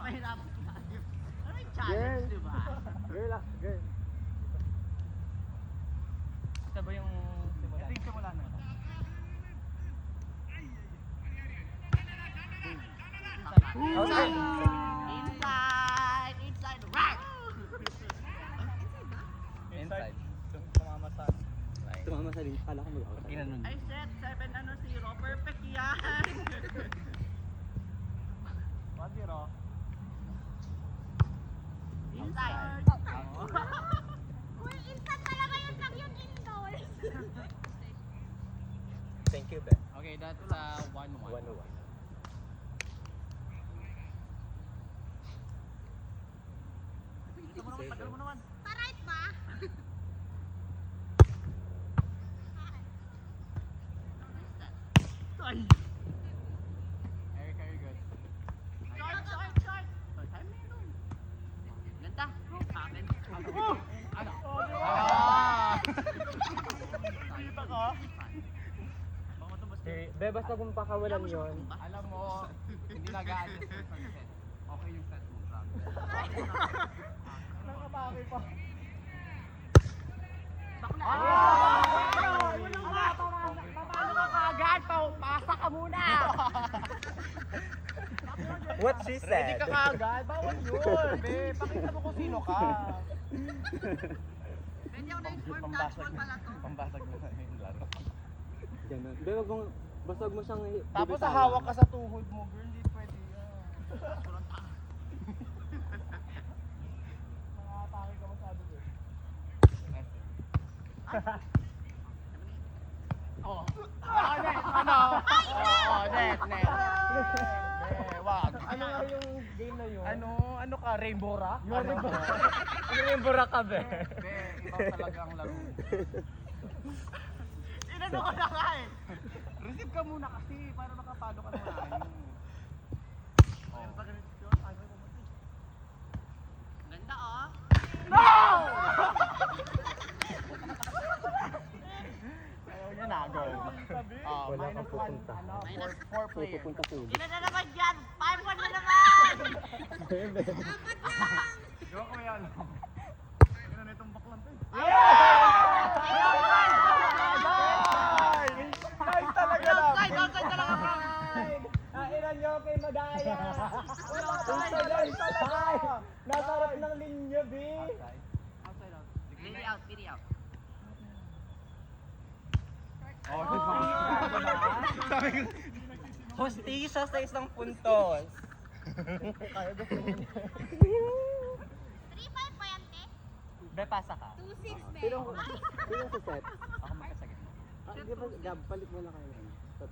mahirap. Ano yung challenge, di ba? Girl. Ito ba yung simula? Ito yung simula na. Outside! Inside! Right! Inside. Tumama sa... Tumama sa rin. Kala ko mag-out. Ginanon. Ay, set! 7-0. Perfect yan! 1-0. Inside! Uy, instant talaga yun lang yung indoors. Thank you, Ben. Okay, that's 1-1. 1-1. Tagal mo naman. Pa-right ba? Ay! Very good. Short! Time na yun. Ganda. Akin. Ano? Kita ka? Baka matubos Be, basta kung pakawalan yun. Alam mo, hindi nag-a-adjust yung set. Okay yung set mo, promise. Nakapake pa. Bakla! Papalo ka kagad! Pasa ka muna! What she Ready said. ka kagad? Bawal yun! Be, pakita mo kung sino ka. Pwede ako na-inform dodgeball pala to. Pambasag na yung laro. Ganun. Be, wag mong, basta wag mo siyang Tapos bibitawan. hawak ka sa tuhod mo, girl. Hindi pwede yan. Nakatake ka masyado, girl. Oh. Net! Ano? Net! Wag. Ano nga yung game na yun? Ano ka? Rainbow Rock? Yung bura ka, Be. Be, iba talaga ang laro. Inano ko na nga eh. Receive ka muna kasi para makapalo ka naman. Ganda oh. Ayaw niya na, go. Wala Minus kang one, pupunta. ano, Minus. four May players. pupunta sa ulo. Ilan na naman yan? 5-1 na naman! Diba ko yan? Ano na itong baklang to? Nice talaga lang! Outside talaga bro! Kailan nyo kay Madaya? Outside talaga! Nasa harap ng linya, B. Outside out. Pili out. Oh, good one. Sabi ko, Hostisya sa isang puntos. 3-5 pa yan, te? Be, pasa ka. 2-6, be. Sinong sa set? ako magkasagin. Di ba, Gab, palit mo na kayo. Stop.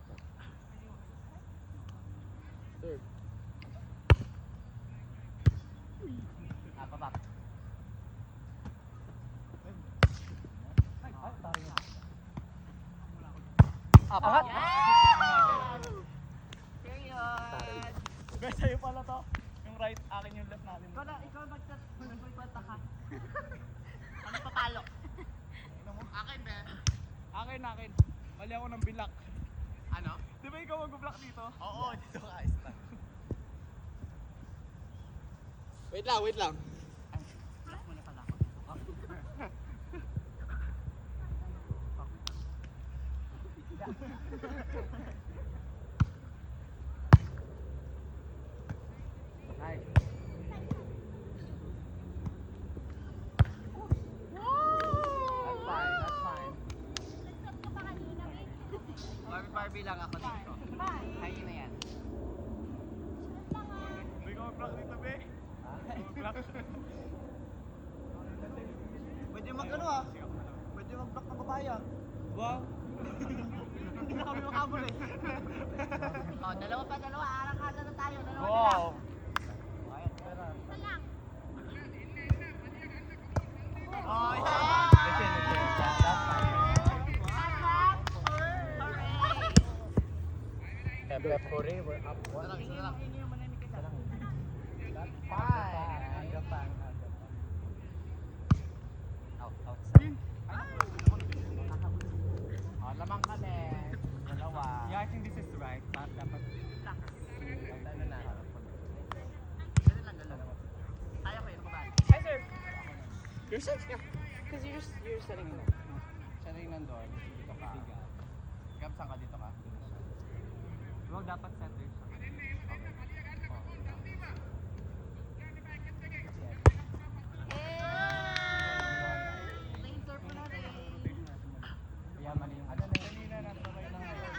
Third. Pabak. Angat! Period! Be, sa'yo pala to. Yung right, akin yung left natin. Ikaw nagkwenta ka. Ano papalo? Akin be. Akin. Mali ako ng bilak. Ano? Di ba ikaw mag-block dito? Oo, dito ka. Stop. Wait lang. Plus mo na pala ako. Nice. That's fine. Nag-stop ka pa kanina, be. Barbie lang ako dito. Kaya na yan. Shoot lang, ah. Di ikaw mag-block dito, be. Mag-block. Pwede Pwede mag-block ng babae ah. Wow. Hindi na kami makabul eh. Oh, dalawa. Arang-arang na tayo. Dalawa Wow. Isa lang. Oh, yeah! Hooray, we're up one. Isa lang. Outside. Lamang ka din. Dalawa. Yeah, I think this is right. Dapat. Ano na? You're setting, yeah. Because you're setting it. Siya rin nandun. Dito ka. Gab, saan ka dito ka? Huwag dapat center siya. Laser po natin. Kaya mali yung ano. Kanina nasa right na ngayon.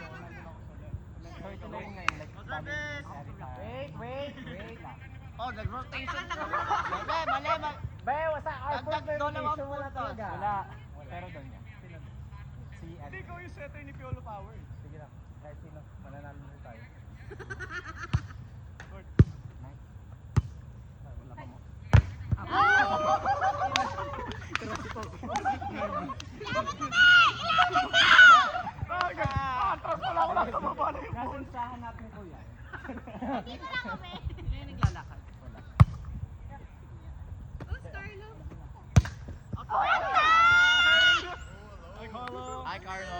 So ito na yung ngayon. Like, Wait. Oh, nag-rotation na. Mali, mali. Be, wasa Dagdag dalawang puntos. Wala. Pero doon niya. Si Ed. Hindi, ikaw yung setter ni Piolo Power. Sige lang. Kahit sino. Mananalo na tayo. Lord. Nice. Ay, wala ka mo. Atras pala ako lang sa baba na yung ball. Nasensahan natin kuya. Dito lang kami. Sino yung naglalakad? Wala. Oh, Starlo. Ay, Carlo. Hi, Carlo.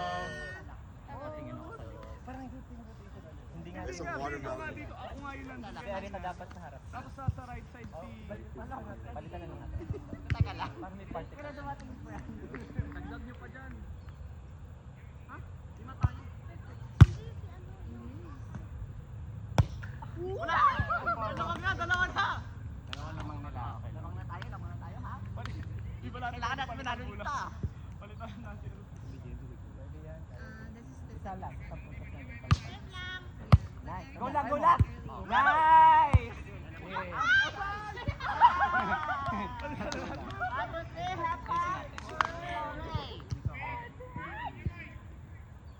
Tingin ako sa'yo. Parang hindi nga. Hindi nga, dito nga dito. Ako nga yun lang. Kasi Arita dapat sa harap. Tapos sa right side si... Palitan na lang natin. Teka lang. Parang may party. Taglag niyo pa dyan. Wala! Dalawa na! Dalawa lamang nila. Okay lang. Lamang na tayo, ha? Di ba natin Kailangan natin manalo palitan dito, muna? ah. Palitan natin. Pwede yan. This is the Isa lang. 10 puntos na yun. Wait lang. Nice. Go lang, go lang! Nice!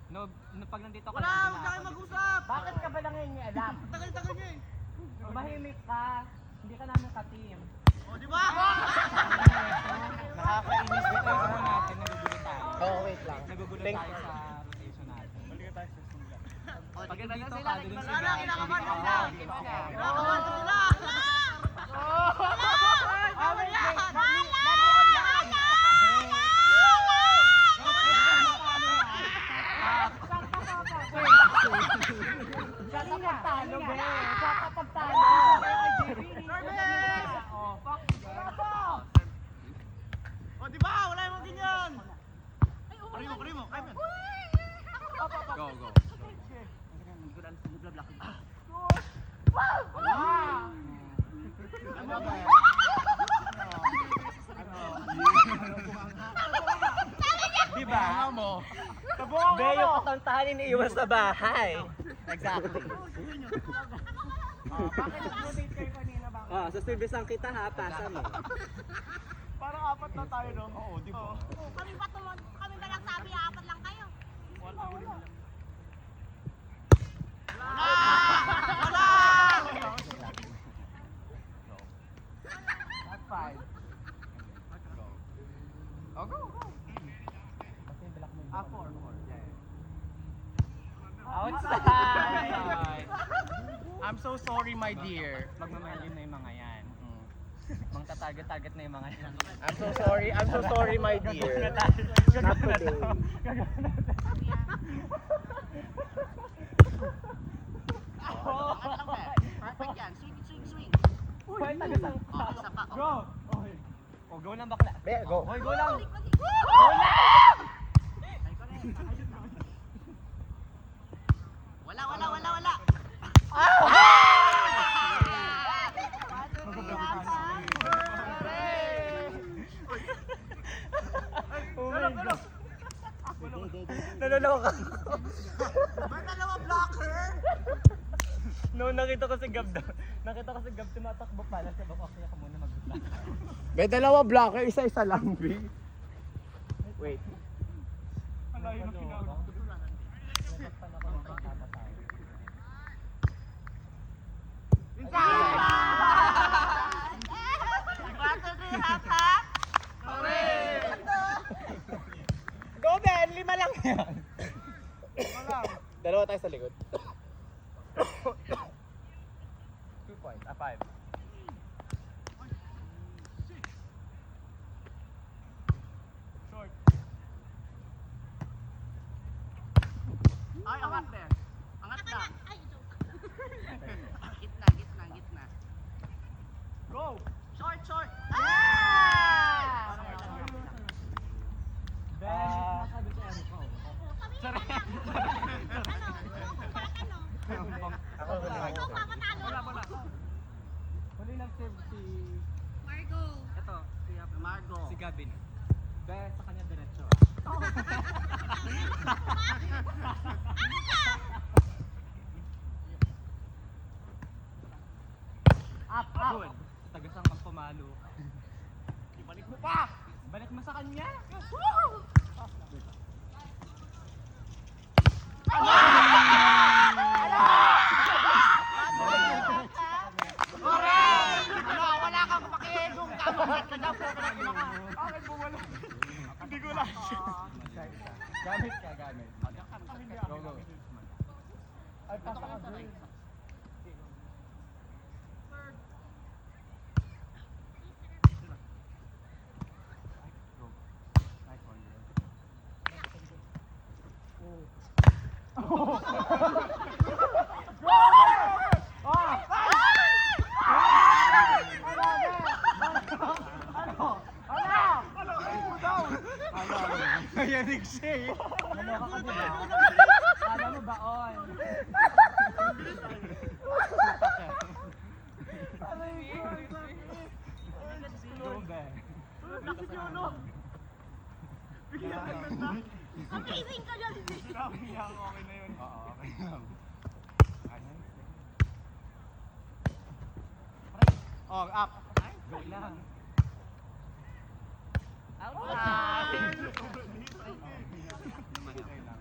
No, pag nandito ka Wala! Huwag na kayo mag-usap! Bakit ka ba nangingialam? Tagal-tagal niya eh! Mahimik ka. Hindi ka namin ka-team. O, di ba? Nakakainis dito yung ano natin. Nagugulo tayo. Oh, wait lang. Nagugulo Thanks. tayo sa rotation natin. Balik tayo sa simula. Pag nandito sila, ka, doon wala, kinakabahan na sila. Kinakabahan na sila! Siya kapag talo, be. Siya kapag talo. Service! O, di ba? Wala yung mga ganyan! Primo! Kaya mo yan. Go, go. Ano ba? Di ba? Ano mo? Be, yung kakantahan iniiwas sa bahay. Exactly. Bakit nag-rotate kayo kanina ba? Oh, sa service ang kita ha, pasa mo. Parang apat na tayo, no? Oo, di ba? Kami ba nagsabi apat lang kayo? Wala. That's fine. Oh, go. Four. Outside! I'm so sorry, my dear. Magmamahalin na yung mga yan. Mang tatarget-target na yung mga yan. I'm so sorry, my dear. Not today. Perfect yan. Swing. Hoy, tagasang O, isa pa. Go! Oh, go lang bakla. Be, go. Hoy, go lang! Wala. Naloloka. May dalawa blocker! No, nakita ko si Gab tumatakbo pala. Sabi ko, kaya ka muna mag-block. Be, dalawa blocker, isa-isa lang, B. Wait. Ang layo ng pinagawa. Nasaktan ako ng pagkama tayo. Go, Ben! 5 lang yan. Dalawa tayo sa likod. 2 points. 5. Short. Ay, angat na. Angat na. Ay, joke. Gitna. Go! Short. Ah! aggressive si... Margo. Ito, Margo. si Gavin. Be, sa kanya diretso. Ano na? Up. Good. Tagasang ang pumalo. Ibalik mo pa! Balik mo sa kanya. Wala kang pakiegong kamulat ka daw po ka Akin mo wala. Hindi ko lang. Gamit ka, gamit. Go, go. Ay, pasa ka doon. Nice one, girl. Mayanig siya eh. Naloka ka diba? Kala mo baon. Go, be. Amazing ka dyan. Sinabi niya ako, okay na yun. Oo, okay lang. Oh, up. Go lang. Outside. Okay lang.